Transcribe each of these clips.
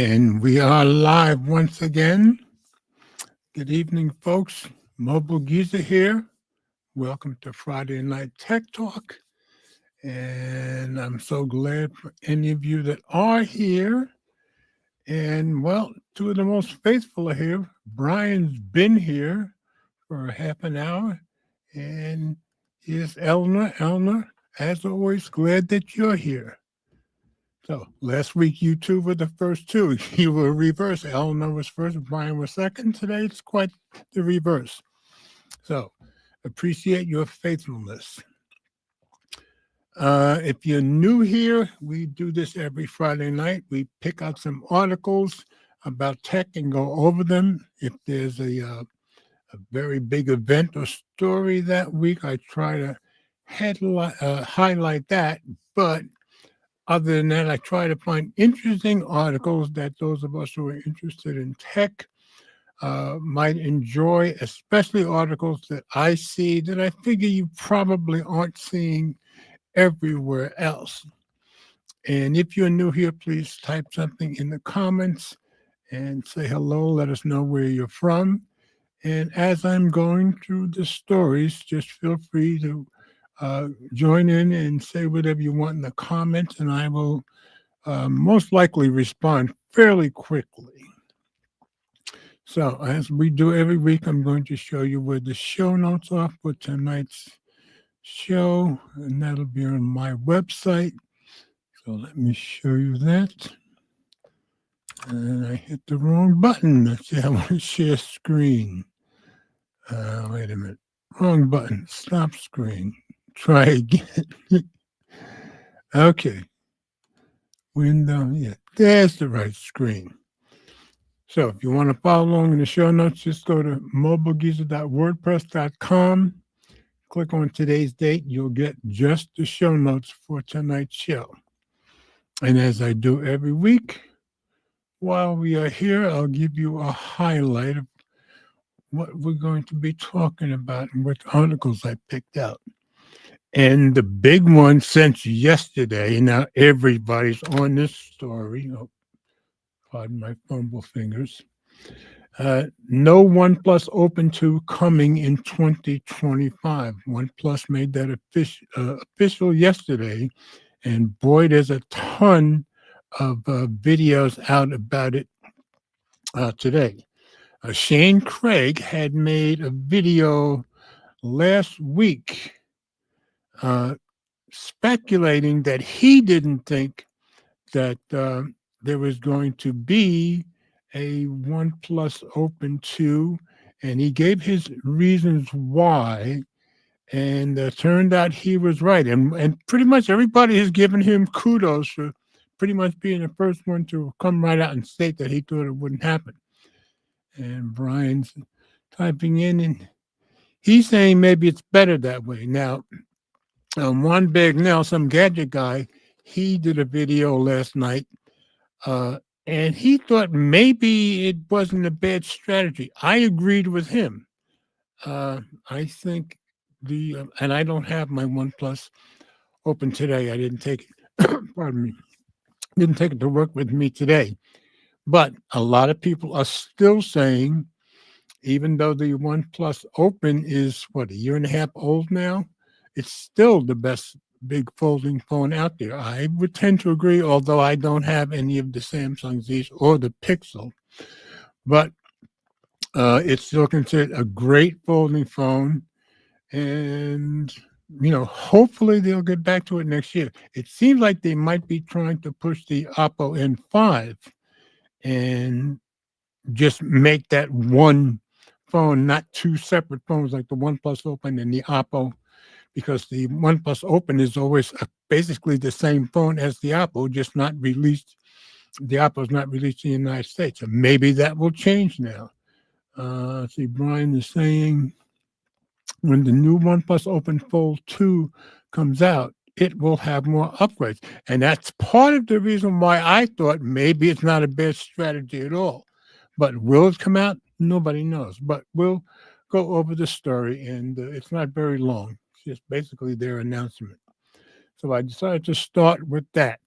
And we are live once again. Good evening, folks. Mobile Giza here. Welcome to Friday Night Tech Talk. And I'm so glad for any of you that are here. And well, two of the most faithful are here. Brian's been here for half an hour. And here's Eleanor. Eleanor, as always, glad that you're here. So last week you two were the first two. You were reverse. Eleanor was first, Brian was second. Today it's quite the reverse. So appreciate your faithfulness. If you're new here, we do this every Friday night. We pick out some articles about tech and go over them. If there's a very big event or story that week, I try to highlight that. But other than that, I try to find interesting articles that those of us who are interested in tech might enjoy, especially articles that I see that I figure you probably aren't seeing everywhere else. And if you're new here, please type something in the comments and say hello. Let us know where you're from. And as I'm going through the stories, just feel free to join in and say whatever you want in the comments, and I will most likely respond fairly quickly. So, as we do every week, I'm going to show you where the show notes are for tonight's show, and that'll be on my website. So, let me show you that. And I hit the wrong button. Let's see, I want to share screen. Wait a minute. Wrong button. Stop screen. Try again. Okay. Window. Yeah, there's the right screen. So if you want to follow along in the show notes, just go to mobilegeezer.wordpress.com. Click on today's date. You'll get just the show notes for tonight's show. And as I do every week, while we are here, I'll give you a highlight of what we're going to be talking about and which articles I picked out. And the big one since yesterday, now everybody's on this story. Oh, pardon my fumble fingers. No OnePlus Open 2 coming in 2025. OnePlus made that official yesterday, and boy, there's a ton of videos out about it today. Shane Craig had made a video last week speculating that he didn't think that there was going to be a OnePlus Open 2, and he gave his reasons why, and turned out he was right. And pretty much everybody has given him kudos for pretty much being the first one to come right out and state that he thought it wouldn't happen. And Brian's typing in, and he's saying maybe it's better that way. Now, One Big Now, some gadget guy, he did a video last night, and he thought maybe it wasn't a bad strategy. I agreed with him. I think and I don't have my OnePlus Open today. I didn't take it, pardon me, didn't take it to work with me today. But a lot of people are still saying, even though the OnePlus Open is, what, a year and a half old now, it's still the best big folding phone out there. I would tend to agree, although I don't have any of the Samsung Zs or the Pixel. But it's still considered a great folding phone. And, hopefully they'll get back to it next year. It seems like they might be trying to push the Oppo N5 and just make that one phone, not two separate phones like the OnePlus Open and the Oppo, because the OnePlus Open is always basically the same phone as the Oppo, just not released. The Oppo is not released in the United States. So maybe that will change now. See, Brian is saying when the new OnePlus Open Fold 2 comes out, it will have more upgrades. And that's part of the reason why I thought maybe it's not a bad strategy at all. But will it come out? Nobody knows. But we'll go over the story, and it's not very long. It's just basically their announcement. So I decided to start with that.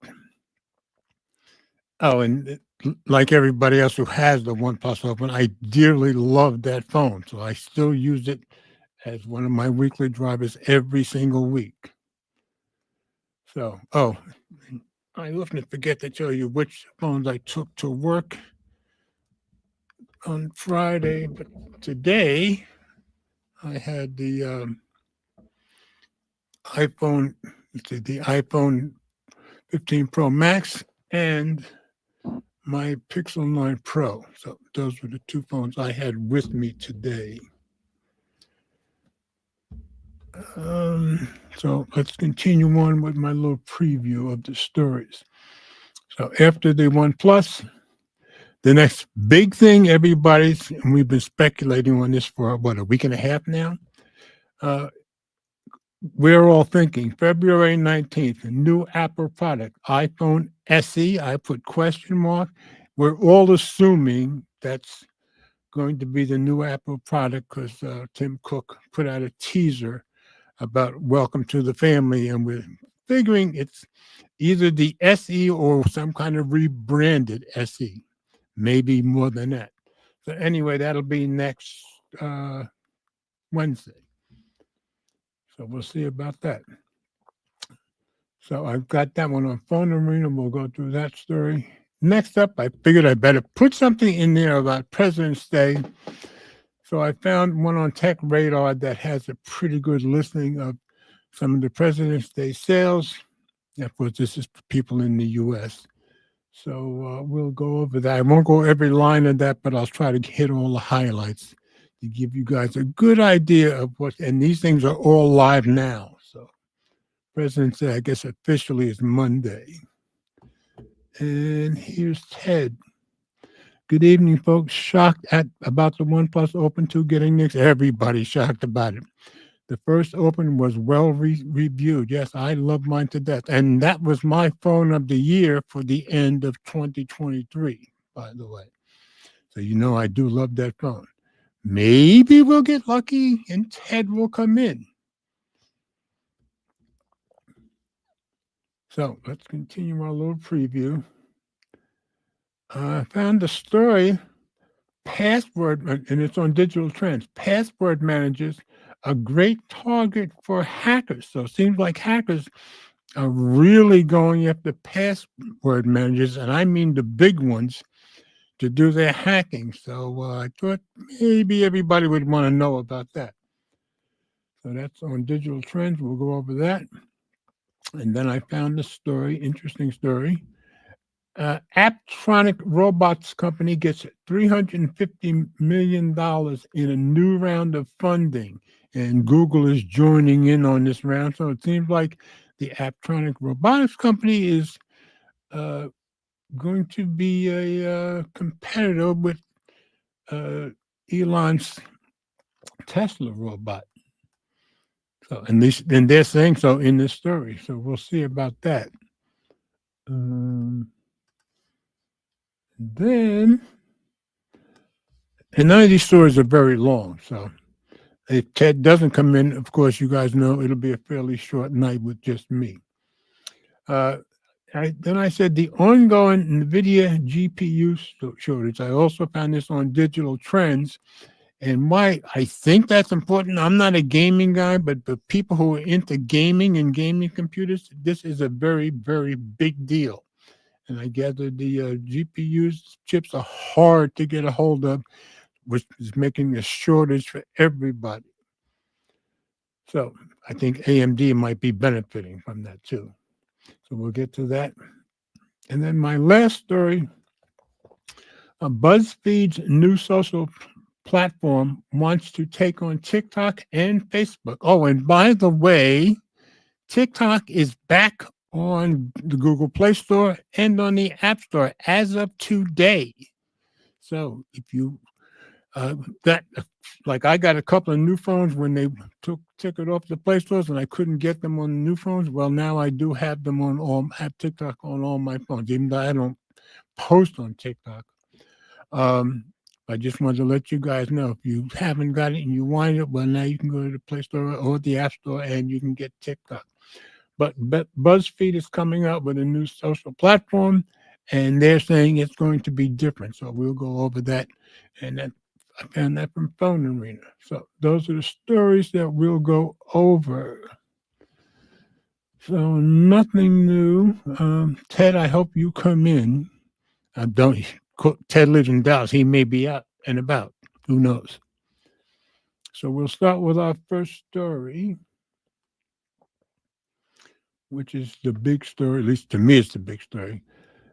Oh, and like everybody else who has the OnePlus Open, I dearly love that phone. So I still use it as one of my weekly drivers every single week. So, oh, I often forget to tell you which phones I took to work on Friday, but today I had the iPhone, the iPhone 15 Pro Max and my Pixel 9 Pro. So those were the two phones I had with me today. So let's continue on with my little preview of the stories. So after the OnePlus, the next big thing everybody's, and we've been speculating on this for what, a week and a half now? We're all thinking February 19th, a new Apple product, iPhone SE. I put question mark. We're all assuming that's going to be the new Apple product because Tim Cook put out a teaser about welcome to the family, and we're figuring it's either the SE or some kind of rebranded SE, maybe more than that. So anyway, that'll be next Wednesday. So we'll see about that. So I've got that one on Phone Arena. We'll go through that story. Next up, I figured I better put something in there about President's Day. So I found one on Tech Radar that has a pretty good listing of some of the President's Day sales. Of course, this is for people in the U.S. So we'll go over that. I won't go every line of that, but I'll try to hit all the highlights to give you guys a good idea of what, and these things are all live now. So President's Day, I guess officially is Monday. And here's Ted. Good evening, folks. Shocked about the OnePlus Open 2 getting nixed. Everybody's shocked about it. The first Open was well reviewed. Yes, I love mine to death. And that was my phone of the year for the end of 2023, by the way. So you know I do love that phone. Maybe we'll get lucky and Ted will come in. So let's continue our little preview. I found a story, password, and it's on Digital Trends. Password managers, a great target for hackers. So it seems like hackers are really going after password managers, and I mean the big ones, to do their hacking. So I thought maybe everybody would want to know about that. So that's on Digital Trends. We'll go over that. And then I found a story, interesting story. Apptronik Robots Company gets $350 million in a new round of funding, and Google is joining in on this round. So it seems like the Apptronik Robotics Company is going to be a competitor with Elon's Tesla robot. So, and they're saying so in this story. So we'll see about that. Then, and none of these stories are very long. So if Ted doesn't come in, of course, you guys know it'll be a fairly short night with just me. Then I said the ongoing NVIDIA GPU shortage. I also found this on Digital Trends. And why I think that's important, I'm not a gaming guy, but the people who are into gaming and gaming computers, this is a very, very big deal. And I gather the GPUs chips are hard to get a hold of, which is making a shortage for everybody. So I think AMD might be benefiting from that too. So we'll get to that. And then my last story, BuzzFeed's new social platform wants to take on TikTok and Facebook. Oh, and by the way, TikTok is back on the Google Play Store and on the App Store as of today. So if you like I got a couple of new phones when they took it off the Play Stores and I couldn't get them on the new phones. Well, now I do have them have TikTok on all my phones, even though I don't post on TikTok. I just wanted to let you guys know if you haven't got it and you want it, well, now you can go to the Play Store or the App Store and you can get TikTok. But BuzzFeed is coming out with a new social platform, and they're saying it's going to be different. So we'll go over that, and that I found that from Phone Arena. So those are the stories that we'll go over. So nothing new. Ted, I hope you come in. Don't Ted lives in Dallas. He may be out and about. Who knows? So we'll start with our first story, which is the big story. At least to me, it's the big story.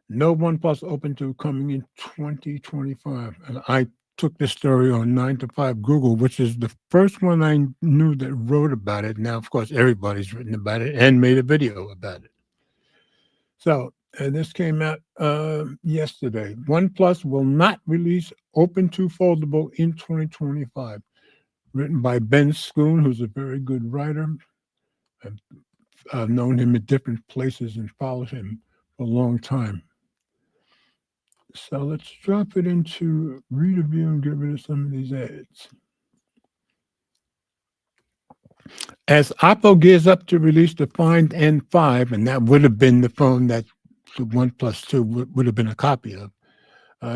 No OnePlus Open 2 coming in 2025. And I took this story on 9 to 5 Google, which is the first one I knew that wrote about it. Now, of course, everybody's written about it and made a video about it. So this came out yesterday. OnePlus will not release Open 2 Foldable in 2025. Written by Ben Schoon, who's a very good writer. I've known him at different places and followed him for a long time. So let's drop it into read a view and get rid of some of these ads. As Oppo gears up to release the Find N5, and that would have been the phone that the OnePlus 2 would have been a copy of,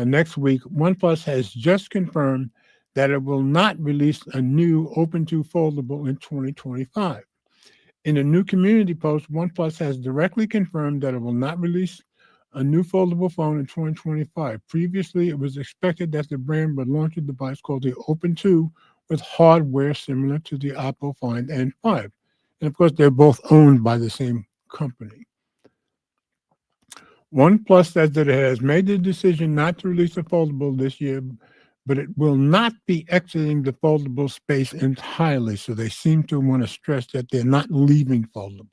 next week, OnePlus has just confirmed that it will not release a new Open 2 Foldable in 2025. In a new community post, OnePlus has directly confirmed that it will not release a new foldable phone in 2025. Previously, it was expected that the brand would launch a device called the Open 2 with hardware similar to the Oppo Find N5. And of course, they're both owned by the same company. OnePlus says that it has made the decision not to release a foldable this year, but it will not be exiting the foldable space entirely. So they seem to want to stress that they're not leaving foldables.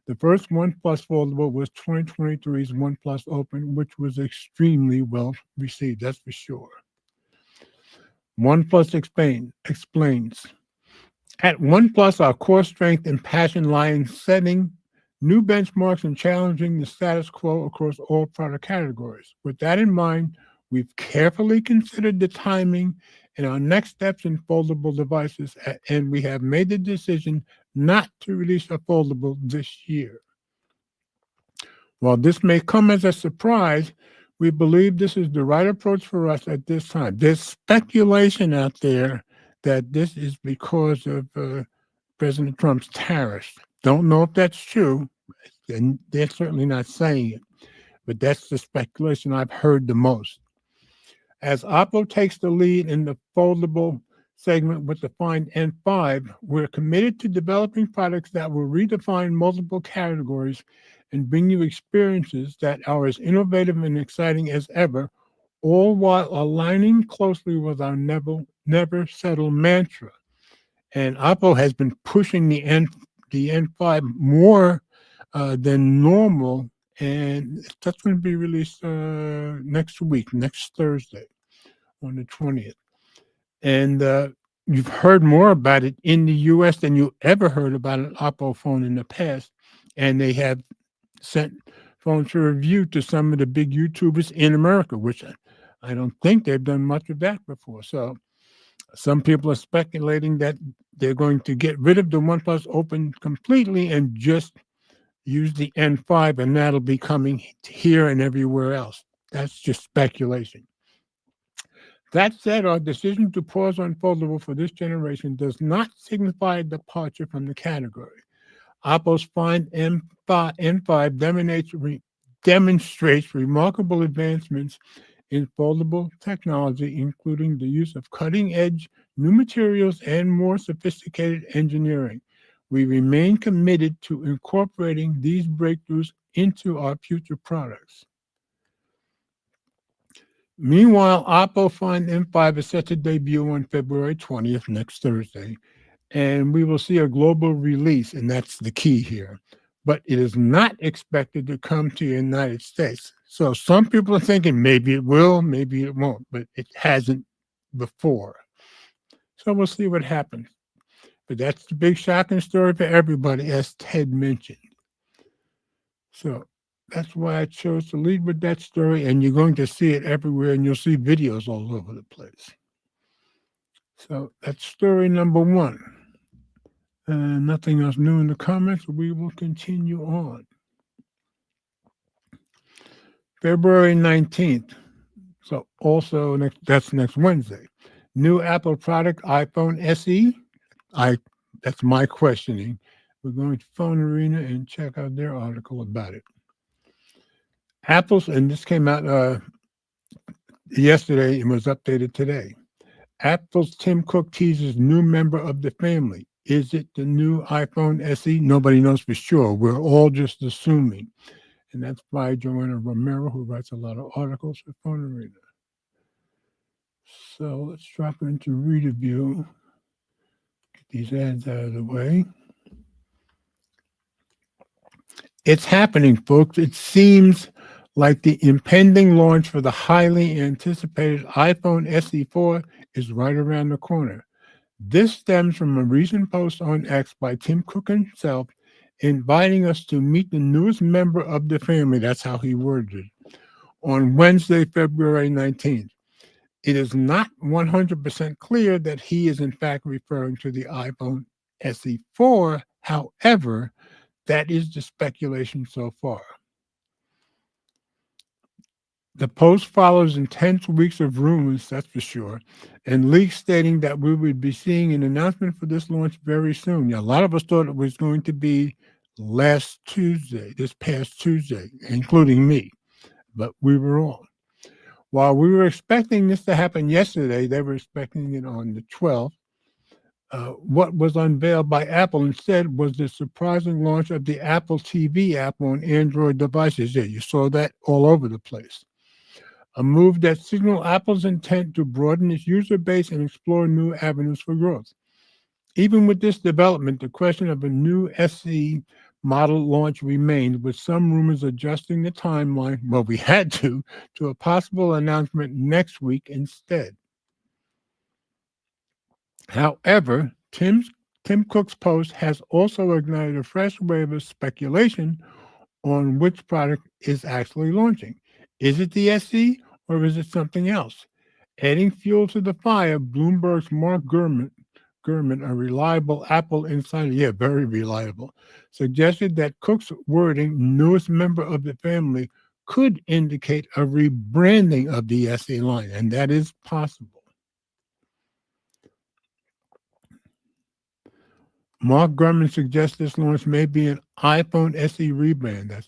The first OnePlus foldable was 2023's OnePlus Open, which was extremely well received, that's for sure. OnePlus explains, at OnePlus, our core strength and passion lie in setting new benchmarks and challenging the status quo across all product categories. With that in mind, we've carefully considered the timing and our next steps in foldable devices, and we have made the decision not to release a foldable this year. While this may come as a surprise, we believe this is the right approach for us at this time. There's speculation out there that this is because of President Trump's tariffs. Don't know if that's true, and they're certainly not saying it, but that's the speculation I've heard the most. As Oppo takes the lead in the foldable segment with the Find N5, we're committed to developing products that will redefine multiple categories and bring you experiences that are as innovative and exciting as ever, all while aligning closely with our never settle mantra. And Oppo has been pushing the N5 more than normal, and that's going to be released next week, next Thursday, on the 20th. And you've heard more about it in the U.S. than you ever heard about an Oppo phone in the past, and they have sent phones to review to some of the big YouTubers in America, which I don't think they've done much of that before. So some people are speculating that they're going to get rid of the OnePlus Open completely and just use the N5, and that'll be coming here and everywhere else. That's just speculation. That said, our decision to pause on foldable for this generation does not signify a departure from the category. Oppo's Find N5 demonstrates remarkable advancements in foldable technology, including the use of cutting-edge new materials and more sophisticated engineering. We remain committed to incorporating these breakthroughs into our future products. Meanwhile, Oppo Find N5 is set to debut on February 20th, next Thursday, and we will see a global release, and that's the key here. But it is not expected to come to the United States. So some people are thinking maybe it will, maybe it won't, but it hasn't before. So we'll see what happens. But that's the big shocking story for everybody, as Ted mentioned. So that's why I chose to lead with that story, and you're going to see it everywhere, and you'll see videos all over the place. So that's story number one. Nothing else new in the comments. We will continue on. February 19th. So also that's next Wednesday. New Apple product, iPhone SE. That's my questioning. We're going to Phone Arena and check out their article about it. Apple's, and this came out yesterday and was updated today. Apple's Tim Cook teases new member of the family. Is it the new iPhone SE? Nobody knows for sure. We're all just assuming. And that's by Joanna Romero, who writes a lot of articles for Phone Arena. So let's drop into Reader View. Get these ads out of the way. It's happening, folks. It seems like the impending launch for the highly anticipated iPhone SE4 is right around the corner. This stems from a recent post on X by Tim Cook himself, inviting us to meet the newest member of the family, that's how he worded it, on Wednesday, February 19th. It is not 100% clear that he is in fact referring to the iPhone SE4. However, that is the speculation so far. The post follows intense weeks of rumors, that's for sure, and leaks stating that we would be seeing an announcement for this launch very soon. A lot of us thought it was going to be this past Tuesday, including me, but we were wrong. While we were expecting this to happen yesterday, they were expecting it on the 12th. What was unveiled by Apple instead was the surprising launch of the Apple TV app on Android devices. Yeah, you saw that all over the place. A move that signaled Apple's intent to broaden its user base and explore new avenues for growth. Even with this development, the question of a new SE model launch remained, with some rumors adjusting the timeline, well, we had to a possible announcement next week instead. However, Tim Cook's post has also ignited a fresh wave of speculation on which product is actually launching. Is it the SE or is it something else? Adding fuel to the fire, Bloomberg's Mark Gurman, a reliable Apple insider, very reliable, suggested that Cook's wording, newest member of the family, could indicate a rebranding of the SE line, and that is possible. Mark Gurman suggests this launch may be an iPhone SE rebrand. That's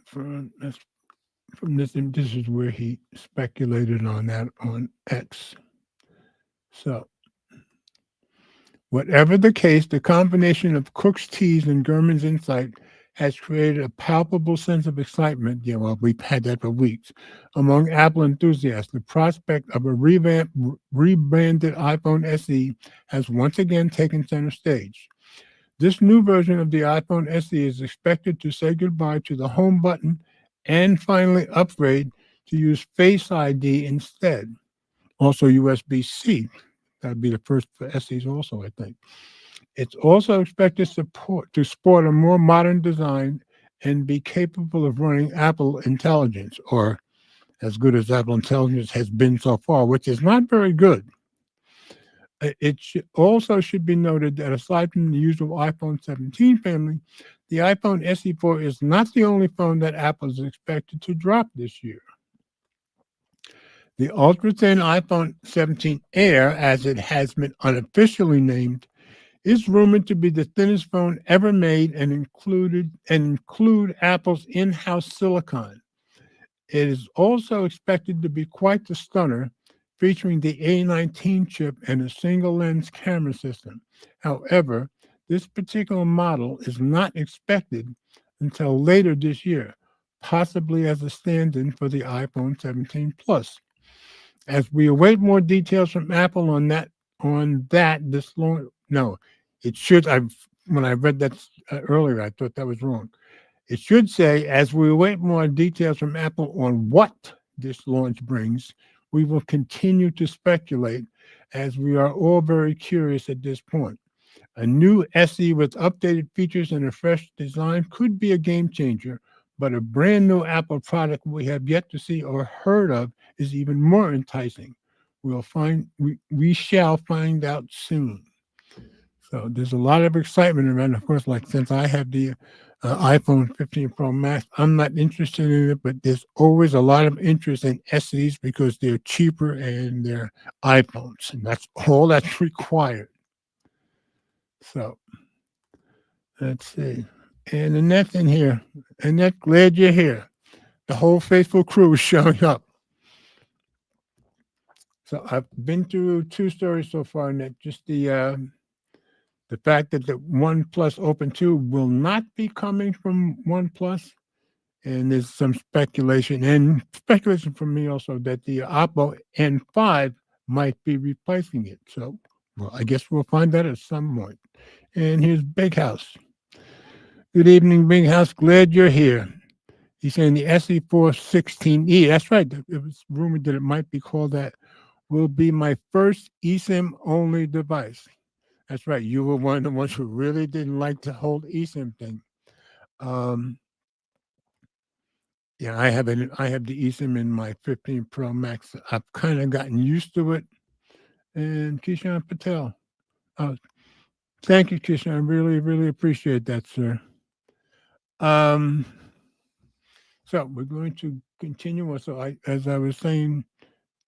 from this. This is where he speculated on that on X. So, whatever the case, the combination of Cook's tease and Gurman's insight has created a palpable sense of excitement. Yeah, well, we've had that for weeks among Apple enthusiasts. The prospect of a rebranded iPhone SE has once again taken center stage. This new version of the iPhone SE is expected to say goodbye to the home button and finally upgrade to use Face ID instead. Also USB-C. That'd be the first for SEs also, I think. It's also expected to sport a more modern design and be capable of running Apple Intelligence, or as good as Apple Intelligence has been so far, which is not very good. It also should be noted that aside from the usual iPhone 17 family, the iPhone SE4 is not the only phone that Apple is expected to drop this year. The ultra-thin iPhone 17 Air, as it has been unofficially named, is rumored to be the thinnest phone ever made and include Apple's in-house silicon. It is also expected to be quite the stunner, featuring the A19 chip and a single-lens camera system. However, this particular model is not expected until later this year, possibly as a stand-in for the iPhone 17 Plus. As we await more details from Apple on that, when I read that earlier, I thought that was wrong. It should say, as we await more details from Apple on what this launch brings, we will continue to speculate, as we are all very curious at this point. A new SE with updated features and a fresh design could be a game changer, but a brand new Apple product we have yet to see or heard of is even more enticing. We shall find out soon. So there's a lot of excitement around. Of course, like since I have the iPhone 15 Pro Max. I'm not interested in it, but there's always a lot of interest in SEs because they're cheaper and they're iPhones, and that's all that's required. So let's see. And Annette's in here. Annette, glad you're here. The whole faithful crew is showing up. So I've been through two stories so far, Annette. Just the fact that the OnePlus Open 2 will not be coming from OnePlus. And there's some speculation, and speculation from me also, that the Oppo N5 might be replacing it. So, well, I guess we'll find that at some point. And here's Big House. Good evening, Big House. Glad you're here. He's saying the SE416E, that's right. It was rumored that it might be called that, will be my first eSIM only device. That's right. You were one of the ones who really didn't like the whole eSIM thing. Yeah, I have the eSIM in my 15 Pro Max. I've kind of gotten used to it. And Kishan Patel. Thank you, Kishan. I really, really appreciate that, sir. So we're going to continue. So as I was saying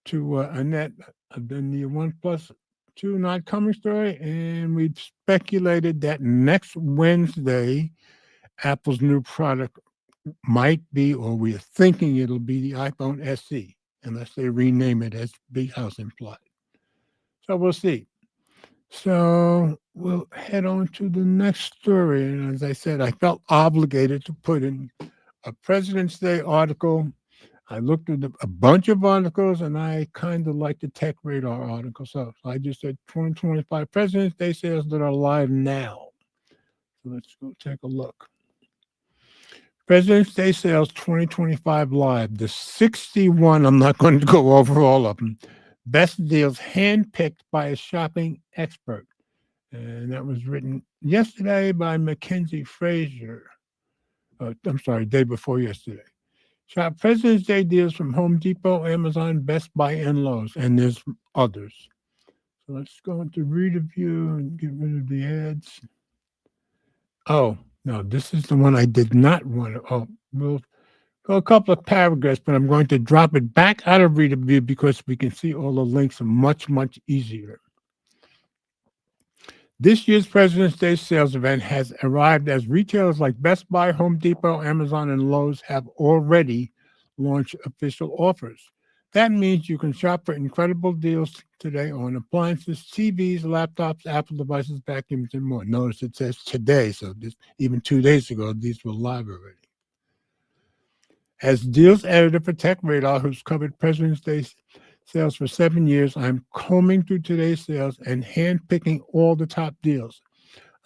to Annette, I've done the OnePlus 2 not coming story, and we speculated that next Wednesday, Apple's new product might be, or we're thinking it'll be, the iPhone SE, unless they rename it, as Big House implied. So we'll see. So we'll head on to the next story. And as I said, I felt obligated to put in a President's Day article. I looked at a bunch of articles, and I kind of like the Tech Radar article. So I just said 2025 President's Day sales that are live now. So let's go take a look. President's Day sales 2025 live. The 61, I'm not going to go over all of them. Best deals handpicked by a shopping expert. And that was written yesterday by Mackenzie Fraser. I'm sorry, day before yesterday. Shop President's Day deals from Home Depot, Amazon, Best Buy, and Lowe's. And there's others. So let's go into read a view and get rid of the ads. Oh, no, this is the one I did not want to. Oh, we'll go a couple of paragraphs, but I'm going to drop it back out of read a view because we can see all the links much, much easier. This year's President's Day sales event has arrived as retailers like Best Buy, Home Depot, Amazon, and Lowe's have already launched official offers. That means you can shop for incredible deals today on appliances, TVs, laptops, Apple devices, vacuums, and more. Notice it says today, so even 2 days ago, these were live already. As deals editor for Tech Radar, who's covered President's Day sales for 7 years, I'm combing through today's sales and handpicking all the top deals.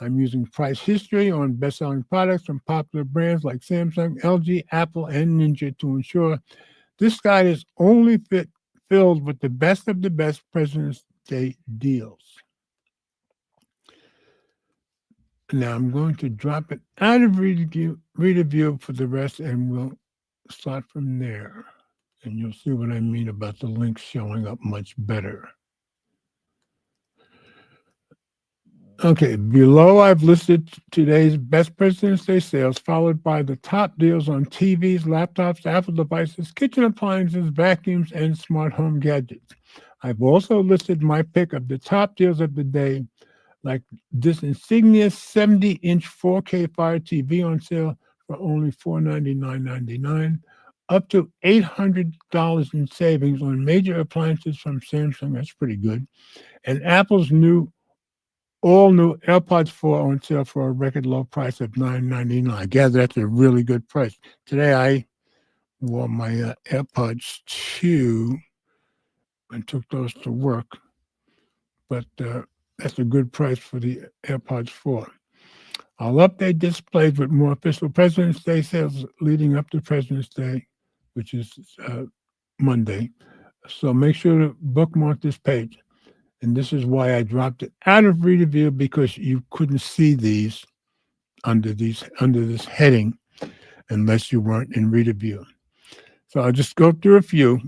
I'm using price history on best-selling products from popular brands like Samsung, LG, Apple, and Ninja to ensure this guide is only filled with the best of the best President's Day deals. Now I'm going to drop it out of read a view for the rest, and we'll start from there. And you'll see what I mean about the links showing up much better. Okay, below I've listed today's best President's Day sales, followed by the top deals on TVs, laptops, Apple devices, kitchen appliances, vacuums, and smart home gadgets. I've also listed my pick of the top deals of the day, like this Insignia 70-inch 4K Fire TV on sale for only $499.99, up to $800 in savings on major appliances from Samsung. That's pretty good. And Apple's all new AirPods 4 on sale for a record low price of $999. I gather that's a really good price. Today I wore my AirPods 2 and took those to work, but that's a good price for the AirPods 4. I'll update displays with more official President's Day sales leading up to President's Day, which is Monday. So make sure to bookmark this page. And this is why I dropped it out of read a view, because you couldn't see these under this heading unless you weren't in read a view. So I'll just go through a few.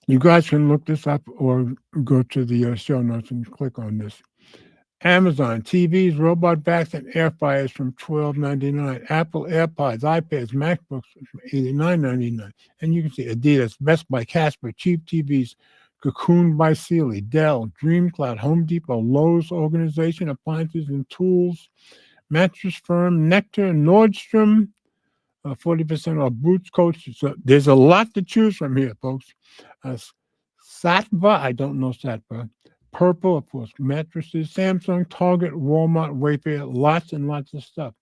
You guys can look this up or go to the show notes and click on this. Amazon TVs, robot vacs, and air fryers from $12.99. Apple AirPods, iPads, MacBooks from $89.99. And you can see Adidas, Best Buy, Casper, Cheap TVs, Cocoon by Sealy, Dell, DreamCloud, Home Depot, Lowe's Organization, Appliances and Tools, Mattress Firm, Nectar, Nordstrom, 40% off Boots, Coach. So there's a lot to choose from here, folks. Satva, I don't know Satva. Purple, of course, mattresses, Samsung, Target, Walmart, Wayfair, lots and lots of stuff.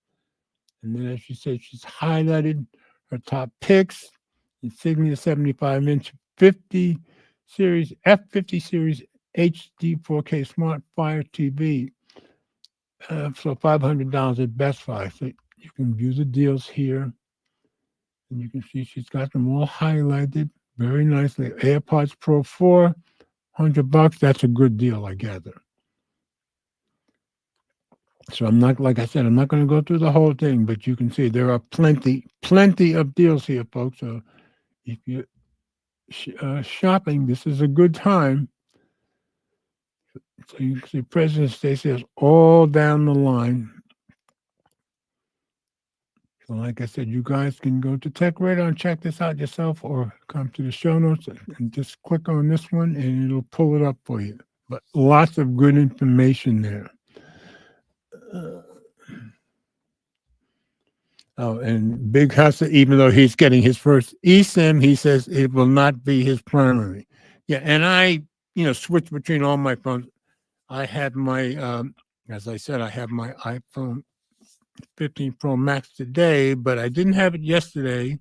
And then, as she said, she's highlighted her top picks: Insignia 75-inch 50 series, F50 series HD 4K Smart Fire TV. So $500 at Best Buy. So you can view the deals here. And you can see she's got them all highlighted very nicely. AirPods Pro 4, $100. That's a good deal, I gather. So I'm not, like I said, I'm not going to go through the whole thing, but you can see there are plenty of deals here, folks. So if you're shopping, this is a good time. So you can see President's Day sales all down the line. So like I said, you guys can go to Tech Radar and check this out yourself, or come to the show notes and just click on this one and it'll pull it up for you. But lots of good information there. And Big Hustle, even though he's getting his first eSIM, he says it will not be his primary. Yeah, and I, switch between all my phones. I had my, as I said, I have my iPhone 15 Pro Max today, but I didn't have it yesterday.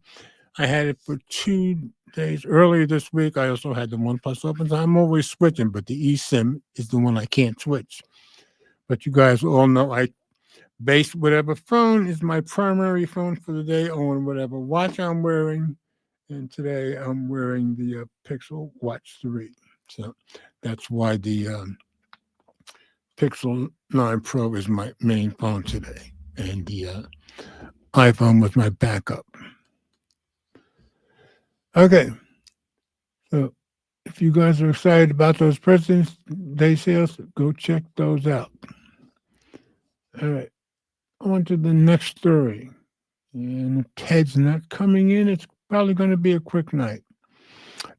I had it for 2 days earlier this week. I also had the OnePlus Open. So I'm always switching, but the eSIM is the one I can't switch. But you guys all know I base whatever phone is my primary phone for the day on whatever watch I'm wearing. And today I'm wearing the Pixel Watch 3. So that's why the Pixel 9 Pro is my main phone today. And the iPhone was my backup. Okay. So if you guys are excited about those President's Day sales, go check those out. All right. On to the next story. And if Ted's not coming in, it's probably going to be a quick night.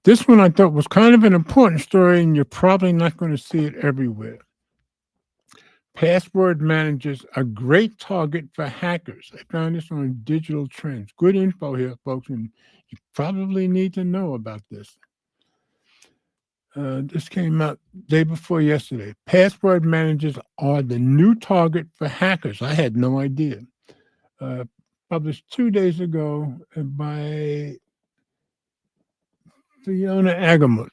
This one I thought was kind of an important story, and you're probably not going to see it everywhere. Password managers are a great target for hackers. I found this on Digital Trends. Good info here, folks, and you probably need to know about this. This came out day before yesterday. Password managers are the new target for hackers. I had no idea. Published 2 days ago by Fiona Agamut.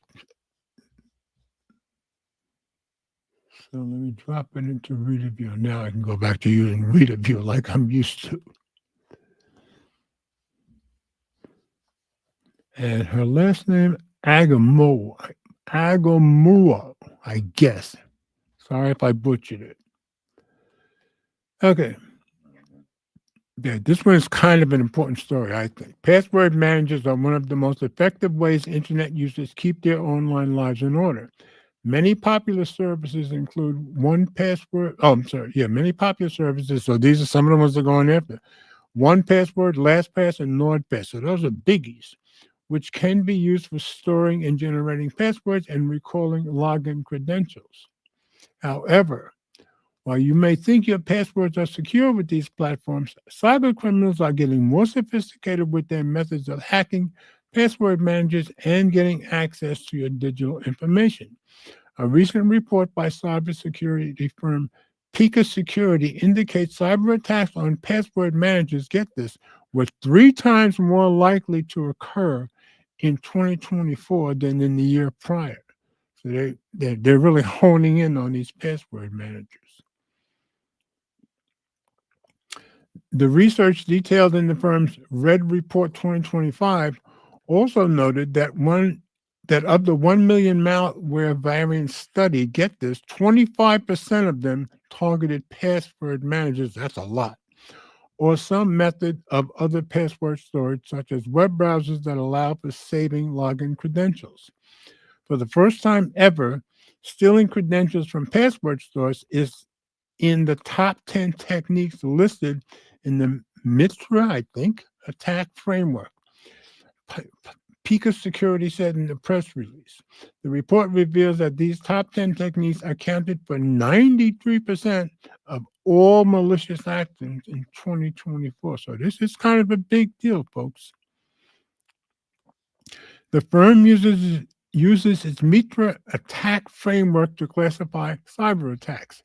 So let me drop it into ReaderView. Now I can go back to using ReaderView like I'm used to. And her last name, Agamua, I guess. Sorry if I butchered it. Okay. Yeah, this one is kind of an important story, I think. Password managers are one of the most effective ways internet users keep their online lives in order. Many popular services include many popular services. So these are some of the ones they're going after. 1Password, LastPass, and NordPass. So those are biggies, which can be used for storing and generating passwords and recalling login credentials. However, while you may think your passwords are secure with these platforms, cyber criminals are getting more sophisticated with their methods of hacking password managers and getting access to your digital information. A recent report by cybersecurity firm Pika Security indicates cyber attacks on password managers, get this, were 3 times more likely to occur in 2024 than in the year prior. So they're really honing in on these password managers. The research detailed in the firm's Red Report 2025 also noted that of the 1 million malware variants studied, get this, 25% of them targeted password managers, that's a lot, or some method of other password storage, such as web browsers that allow for saving login credentials. For the first time ever, stealing credentials from password stores is in the top 10 techniques listed in the Mitra, I think, attack framework. Pika Security said in the press release. The report reveals that these top 10 techniques accounted for 93% of all malicious actions in 2024. So this is kind of a big deal, folks. The firm uses its Mitra attack framework to classify cyber attacks.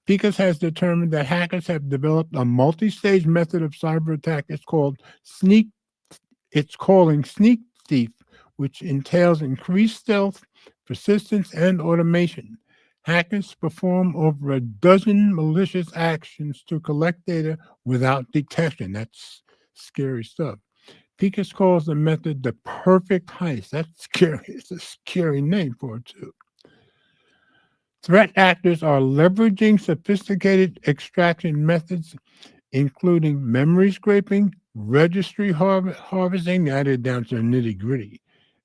Picas has determined that hackers have developed a multi-stage method of cyber attack. It's calling Sneak Thief, which entails increased stealth, persistence, and automation. Hackers perform over a dozen malicious actions to collect data without detection. That's scary stuff. Picas calls the method the perfect heist. That's scary. It's a scary name for it, too. Threat actors are leveraging sophisticated extraction methods, including memory scraping, registry harvesting, added down to the nitty gritty,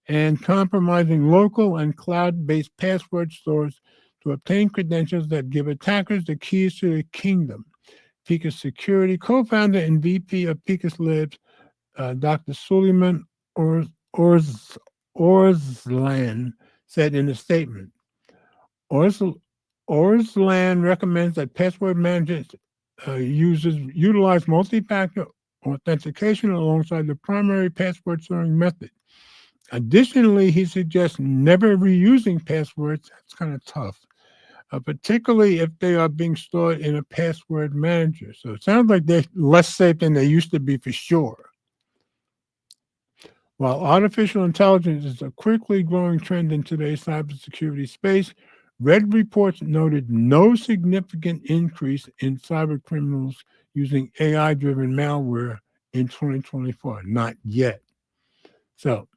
and compromising local and cloud-based password stores to obtain credentials that give attackers the keys to the kingdom. Picas Security co-founder and VP of Picas Labs, Dr. Suleiman Orslan, said in a statement, Orslan recommends that password managers users utilize multi-factor authentication alongside the primary password storing method. Additionally, he suggests never reusing passwords. That's kind of tough, particularly if they are being stored in a password manager. So it sounds like they're less safe than they used to be for sure. While artificial intelligence is a quickly growing trend in today's cybersecurity space, Red reports noted no significant increase in cyber criminals using AI-driven malware in 2024. Not yet. So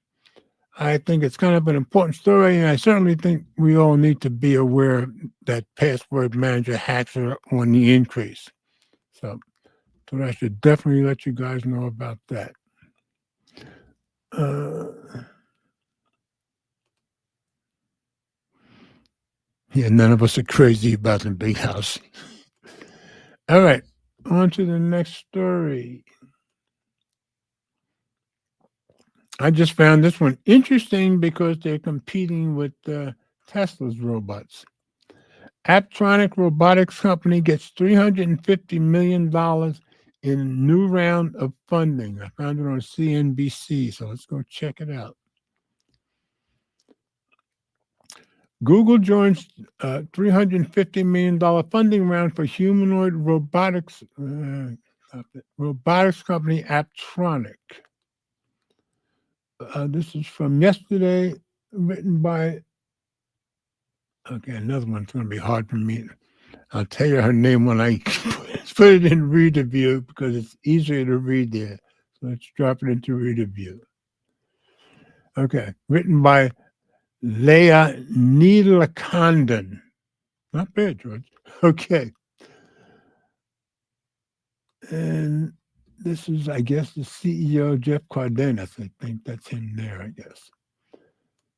I think it's kind of an important story, and I certainly think we all need to be aware that password manager hacks are on the increase. So I should definitely let you guys know about that. Yeah, none of us are crazy about the big house. All right, on to the next story. I just found this one interesting because they're competing with Tesla's robots. Apptronik Robotics Company gets $350 million in a new round of funding. I found it on CNBC, so let's go check it out. Google joins $350 million funding round for humanoid robotics company Apptronik. This is from yesterday, written by, okay, another one's going to be hard for me. I'll tell you her name when I put it in reader view because it's easier to read there. So let's drop it into reader view. Okay, written by Leah Neelakandan. Not bad, George. Okay. And this is, I guess, the CEO, Jeff Cardenas. I think that's him there, I guess.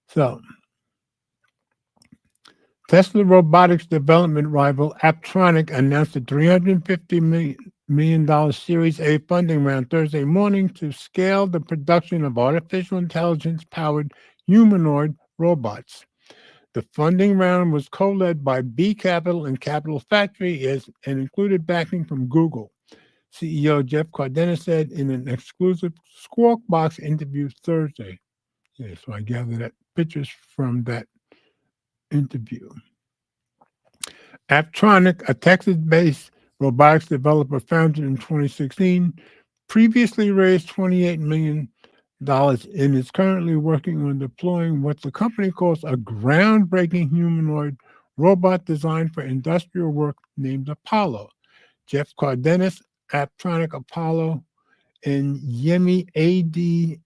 So, Tesla Robotics development rival Apptronik announced a $350 million Series A funding round Thursday morning to scale the production of artificial intelligence-powered humanoid robots. The funding round was co-led by B Capital and Capital Factory and included backing from Google. CEO Jeff Cardenas said in an exclusive Squawk Box interview Thursday. Yeah, so I gather that pictures from that interview. Apptronik, a Texas-based robotics developer founded in 2016, previously raised $28 million and is currently working on deploying what the company calls a groundbreaking humanoid robot designed for industrial work named Apollo. Jeff Cardenas, Apptronik Apollo, and Yemi AD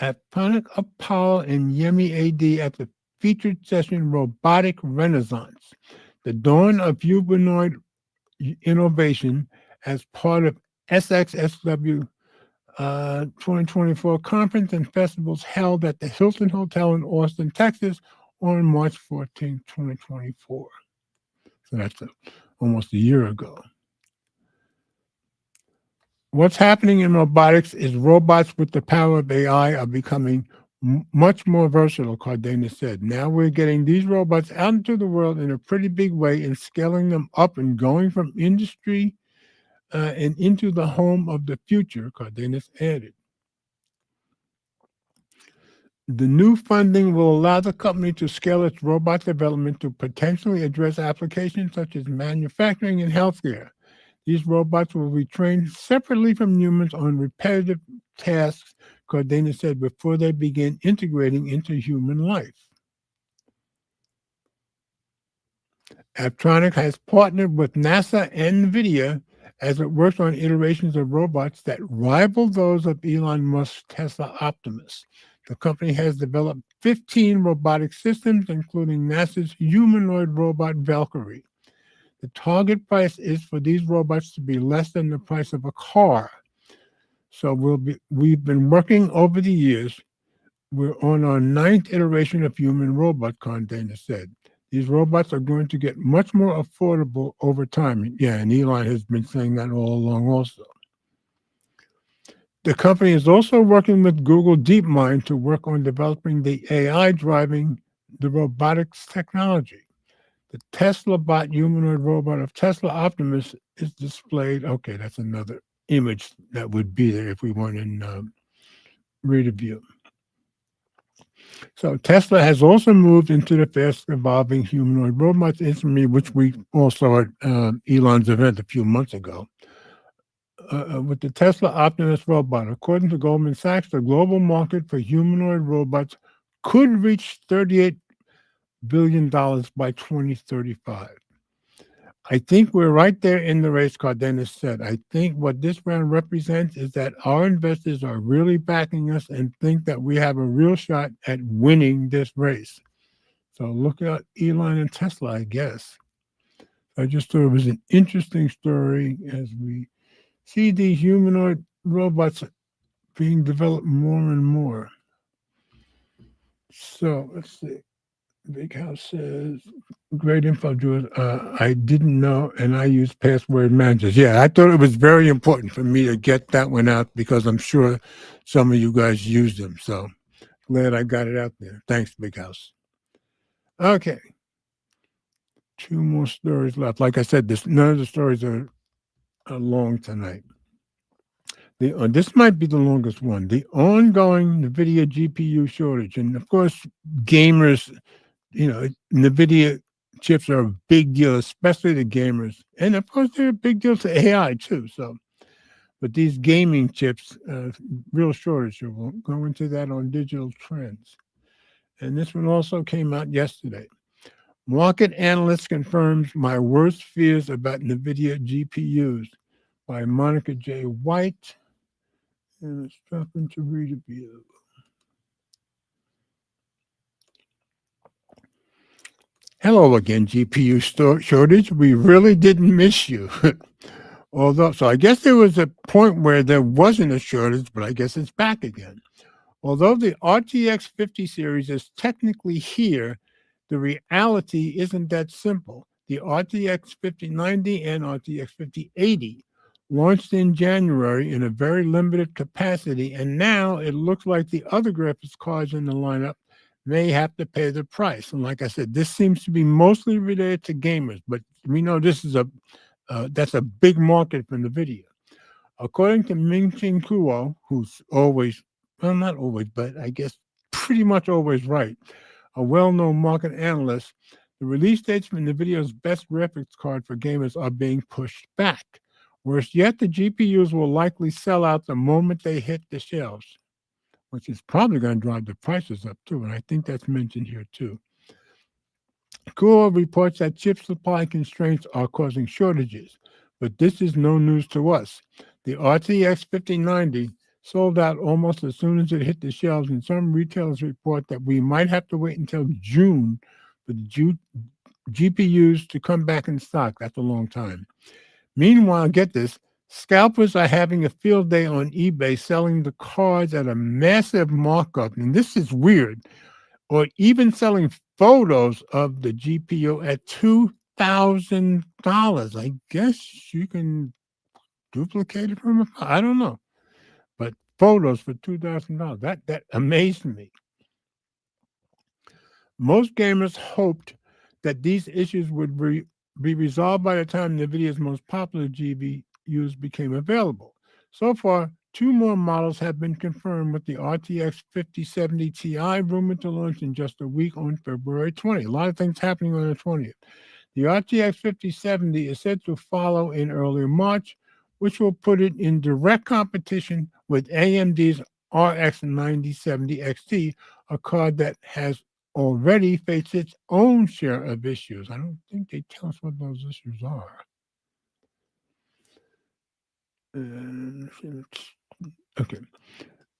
Apptronik Apollo and Yemi AD at the featured session Robotic Renaissance, the dawn of humanoid innovation as part of SXSW 2024 conference and festivals held at the Hilton Hotel in Austin, Texas on March 14, 2024. So that's almost a year ago. What's happening in robotics is robots with the power of AI are becoming much more versatile, Cardenas said. Now we're getting these robots out into the world in a pretty big way and scaling them up and going from industry and into the home of the future, Cardenas added. The new funding will allow the company to scale its robot development to potentially address applications such as manufacturing and healthcare. These robots will be trained separately from humans on repetitive tasks, Cardenas said, before they begin integrating into human life. Apptronik has partnered with NASA and NVIDIA as it works on iterations of robots that rival those of Elon Musk's Tesla Optimus. The company has developed 15 robotic systems, including NASA's humanoid robot Valkyrie. The target price is for these robots to be less than the price of a car. So we've been working over the years. We're on our 9th iteration of human robot, Cardenas said. These robots are going to get much more affordable over time. Yeah, and Elon has been saying that all along also. The company is also working with Google DeepMind to work on developing the AI driving the robotics technology. The Tesla bot humanoid robot of Tesla Optimus is displayed. Okay, that's another image that would be there if we weren't in reader view. So Tesla has also moved into the fast evolving humanoid robots industry, which we all saw at Elon's event a few months ago. With the Tesla Optimus robot, according to Goldman Sachs, the global market for humanoid robots could reach $38 billion by 2035. I think we're right there in the race, Cardenas said. I think what this round represents is that our investors are really backing us and think that we have a real shot at winning this race. So look at Elon and Tesla, I guess. I just thought it was an interesting story as we see these humanoid robots being developed more and more. So let's see. Big House says, great info, Jules. I didn't know, and I use password managers. Yeah, I thought it was very important for me to get that one out because I'm sure some of you guys use them. So glad I got it out there. Thanks, Big House. Okay. 2 more stories left. Like I said, none of the stories are long tonight. This might be the longest one. The ongoing NVIDIA GPU shortage. And of course, gamers, NVIDIA chips are a big deal, especially the gamers. And of course, they're a big deal to AI too. So, but these gaming chips, real shortage. We'll go into that on Digital Trends. And this one also came out yesterday. Market analyst confirms my worst fears about NVIDIA GPUs by Monica J. White. And let's drop into reader view. Hello again, GPU shortage. We really didn't miss you. So I guess there was a point where there wasn't a shortage, but I guess it's back again. Although the RTX 50 series is technically here, the reality isn't that simple. The RTX 5090 and RTX 5080 launched in January in a very limited capacity, and now it looks like the other graphics cards in the lineup may have to pay the price. And like I said, this seems to be mostly related to gamers, but we know this is that's a big market for NVIDIA. According to Ming-Chi Kuo, who's always, well, not always, but I guess pretty much always right, a well-known market analyst, the release dates for NVIDIA's best graphics card for gamers are being pushed back. Worse yet, the GPUs will likely sell out the moment they hit the shelves, which is probably going to drive the prices up too. And I think that's mentioned here too. Kuo reports that chip supply constraints are causing shortages, but this is no news to us. The RTX 5090 sold out almost as soon as it hit the shelves, and some retailers report that we might have to wait until June for the GPUs to come back in stock. That's a long time. Meanwhile, get this, scalpers are having a field day on eBay selling the cards at a massive markup, and this is weird, or even selling photos of the GPU at $2,000. I guess you can duplicate it from I don't know. But photos for $2,000. That amazed me. Most gamers hoped that these issues would be resolved by the time NVIDIA's most popular GPUs became available. So far, two more models have been confirmed, with the RTX 5070 Ti rumored to launch in just a week on February 20th. A lot of things happening on the 20th. The RTX 5070 is said to follow in early March, which will put it in direct competition with AMD's RX 9070 XT, a card that has already faced its own share of issues. I don't think they tell us what those issues are. Okay.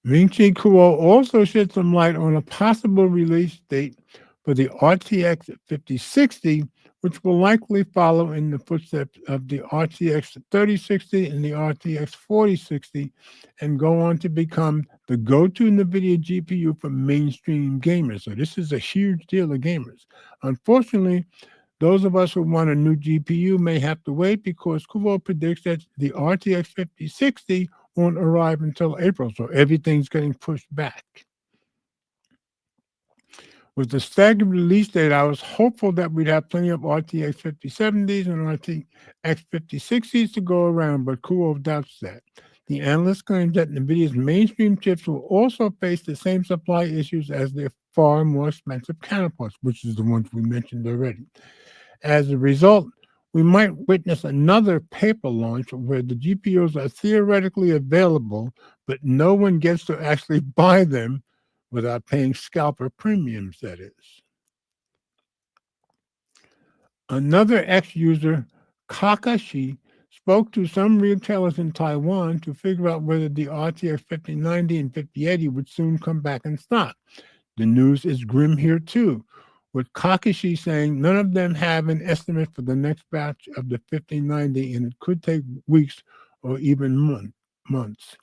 Ming-Chi Kuo also shed some light on a possible release date for the RTX 5060, which will likely follow in the footsteps of the RTX 3060 and the RTX 4060 and go on to become the go-to NVIDIA GPU for mainstream gamers. So this is a huge deal of gamers. Unfortunately, those of us who want a new GPU may have to wait because Kuo predicts that the RTX 5060 won't arrive until April, so everything's getting pushed back. With the staggered release date, I was hopeful that we'd have plenty of RTX 5070s and RTX 5060s to go around, but Kuo doubts that. The analyst claims that NVIDIA's mainstream chips will also face the same supply issues as their far more expensive counterparts, which is the ones we mentioned already. As a result, we might witness another paper launch where the GPUs are theoretically available, but no one gets to actually buy them without paying scalper premiums, that is. Another ex-user, Kakashi, spoke to some retailers in Taiwan to figure out whether the RTX 5090 and 5080 would soon come back in stock. The news is grim here too, with Kakashi saying none of them have an estimate for the next batch of the 5090, and it could take weeks or even months.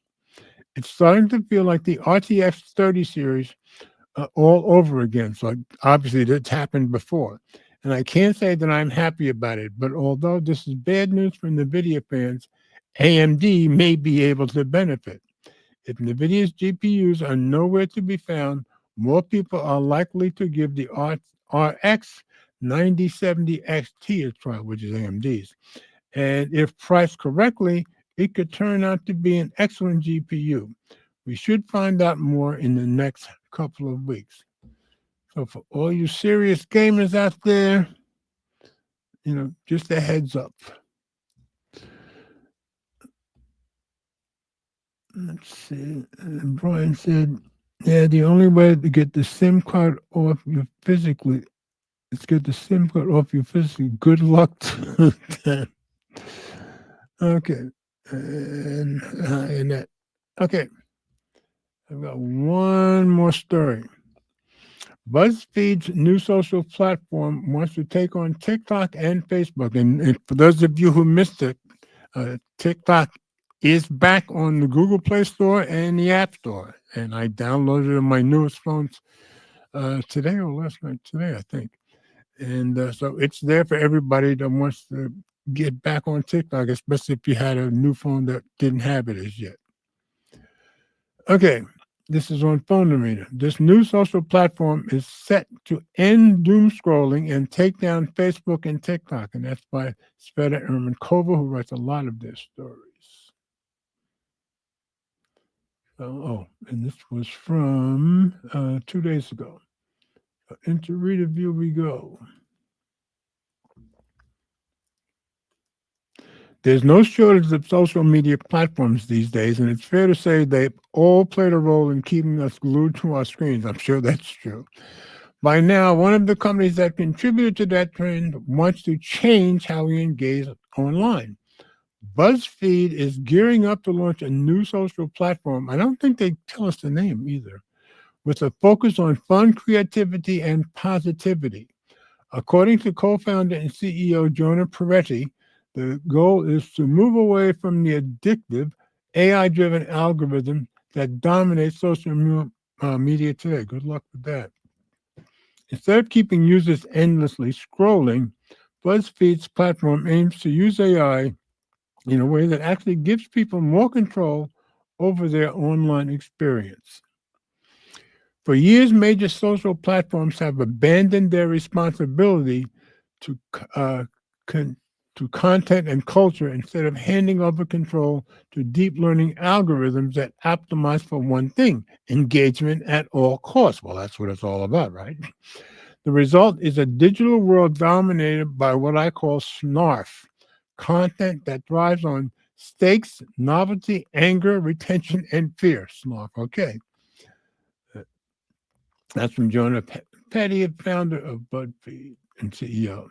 It's starting to feel like the RTX 30 series all over again. So obviously that's happened before. And I can't say that I'm happy about it, but although this is bad news for NVIDIA fans, AMD may be able to benefit. If NVIDIA's GPUs are nowhere to be found, more people are likely to give the RX 9070 XT a try, which is AMD's. And if priced correctly, it could turn out to be an excellent GPU. We should find out more in the next couple of weeks. So for all you serious gamers out there, just a heads up. Let's see. Brian said, yeah, the only way to get the SIM card off you physically is get the SIM card off you physically. Good luck to them. Okay. And that. Okay. I've got one more story. BuzzFeed's new social platform wants to take on TikTok and Facebook. And for those of you who missed it, TikTok is back on the Google Play Store and the App Store. And I downloaded it on my newest phones today or last night. Today, I think. And so it's there for everybody that wants to get back on TikTok, especially if you had a new phone that didn't have it as yet. Okay. This is on Phone Arena. This new social platform is set to end doom scrolling and take down Facebook and TikTok. And that's by Sveta Ermankova, who writes a lot of their stories. And this was from 2 days ago. Into reader view we go. There's no shortage of social media platforms these days, and it's fair to say they've all played a role in keeping us glued to our screens. I'm sure that's true. By now, one of the companies that contributed to that trend wants to change how we engage online. BuzzFeed is gearing up to launch a new social platform. I don't think they tell us the name either, with a focus on fun, creativity, and positivity. According to co-founder and CEO Jonah Peretti, the goal is to move away from the addictive, AI-driven algorithm that dominates social media today. Good luck with that. Instead of keeping users endlessly scrolling, BuzzFeed's platform aims to use AI in a way that actually gives people more control over their online experience. For years, major social platforms have abandoned their responsibility to con- to content and culture instead of handing over control to deep learning algorithms that optimize for one thing: engagement at all costs. Well, that's what it's all about, right? The result is a digital world dominated by what I call snarf, content that thrives on stakes, novelty, anger, retention, and fear. Snarf, okay. That's from Jonah Petty, founder of BuzzFeed and CEO.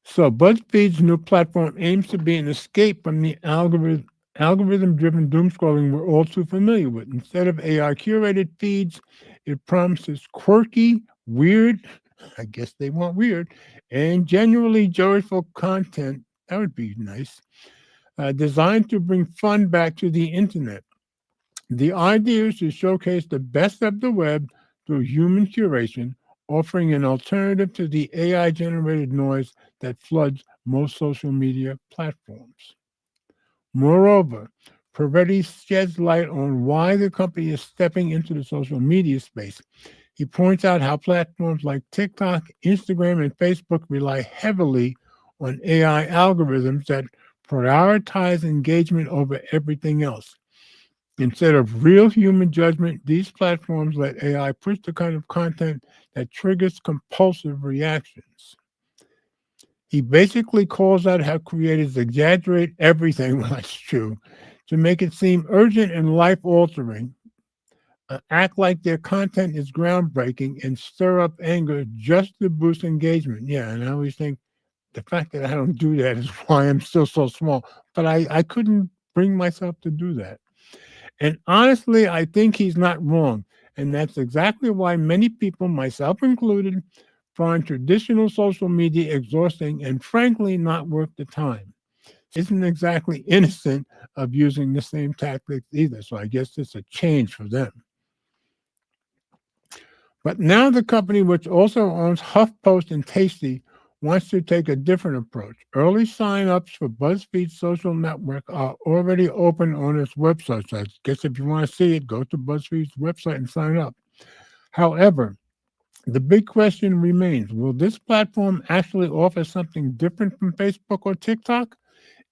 So BuzzFeed's new platform aims to be an escape from the algorithm-driven doom scrolling we're all too familiar with. Instead of AI curated feeds, it promises quirky, weird, I guess they want weird, and genuinely joyful content. That would be nice. Designed to bring fun back to the internet. The idea is to showcase the best of the web through human curation, offering an alternative to the AI generated noise that floods most social media platforms. Moreover, Peretti sheds light on why the company is stepping into the social media space. He points out how platforms like TikTok, Instagram, and Facebook rely heavily on AI algorithms that prioritize engagement over everything else. Instead of real human judgment, these platforms let AI push the kind of content that triggers compulsive reactions. He basically calls out how creators exaggerate everything, well, that's true, to make it seem urgent and life altering, act like their content is groundbreaking, and stir up anger just to boost engagement. Yeah, and I always think the fact that I don't do that is why I'm still so small. But I couldn't bring myself to do that. And honestly, I think he's not wrong. And that's exactly why many people, myself included, find traditional social media exhausting and frankly not worth the time. Isn't exactly innocent of using the same tactics either. So I guess it's a change for them. But now the company, which also owns HuffPost and Tasty, wants to take a different approach. Early sign-ups for BuzzFeed's social network are already open on its website. So I guess if you want to see it, go to BuzzFeed's website and sign up. However, the big question remains, will this platform actually offer something different from Facebook or TikTok?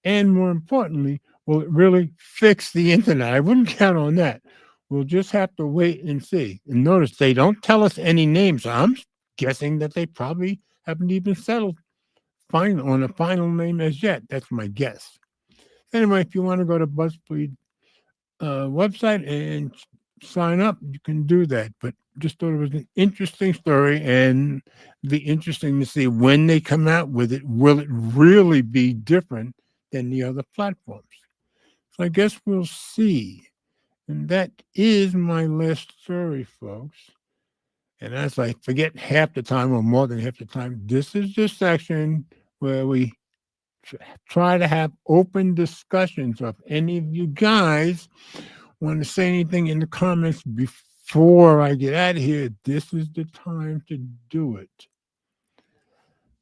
And more importantly, will it really fix the internet? I wouldn't count on that. We'll just have to wait and see. And notice they don't tell us any names. I'm guessing that they probably haven't even settled on a final name as yet. That's my guess. Anyway, if you want to go to BuzzFeed website and sign up, you can do that. But just thought it was an interesting story, and be interesting to see when they come out with it. Will it really be different than the other platforms? So I guess we'll see. And that is my last story, folks. And as I forget half the time or more than half the time, this is the section where we try to have open discussions. So if any of you guys want to say anything in the comments before I get out of here, this is the time to do it.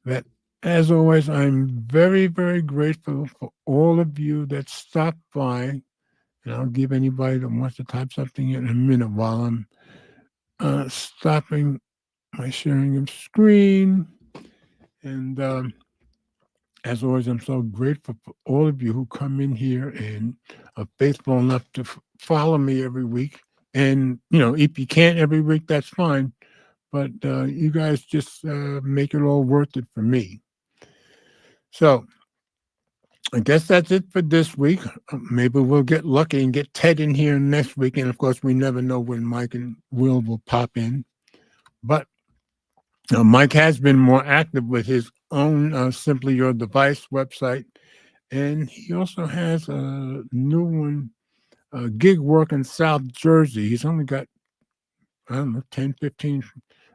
But as always, I'm very, very grateful for all of you that stopped by. And I'll give anybody that wants to type something in a minute while I'm stopping my sharing of screen. And as always, I'm so grateful for all of you who come in here and are faithful enough to follow me every week. And, if you can't every week, that's fine. But you guys just make it all worth it for me. So I guess that's it for this week. Maybe we'll get lucky and get Ted in here next week. And of course, we never know when Mike and will pop in. But Mike has been more active with his own Simply Your Device website. And he also has a new one, gig work in South Jersey. He's only got, I don't know, 10, 15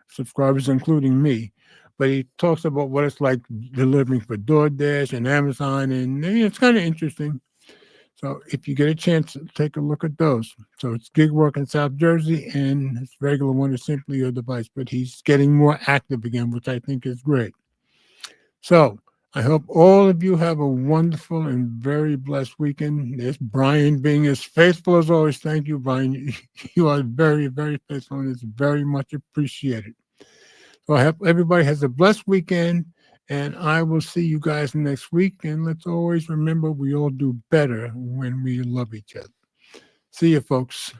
subscribers, including me. But he talks about what it's like delivering for DoorDash and Amazon. And it's kind of interesting. So if you get a chance, take a look at those. So it's gig work in South Jersey, and his regular one is Simply Your Device. But he's getting more active again, which I think is great. So I hope all of you have a wonderful and very blessed weekend. There's Brian being as faithful as always. Thank you, Brian. You are very, very faithful, and it's very much appreciated. So I hope everybody has a blessed weekend, and I will see you guys next week. And let's always remember we all do better when we love each other. See you, folks.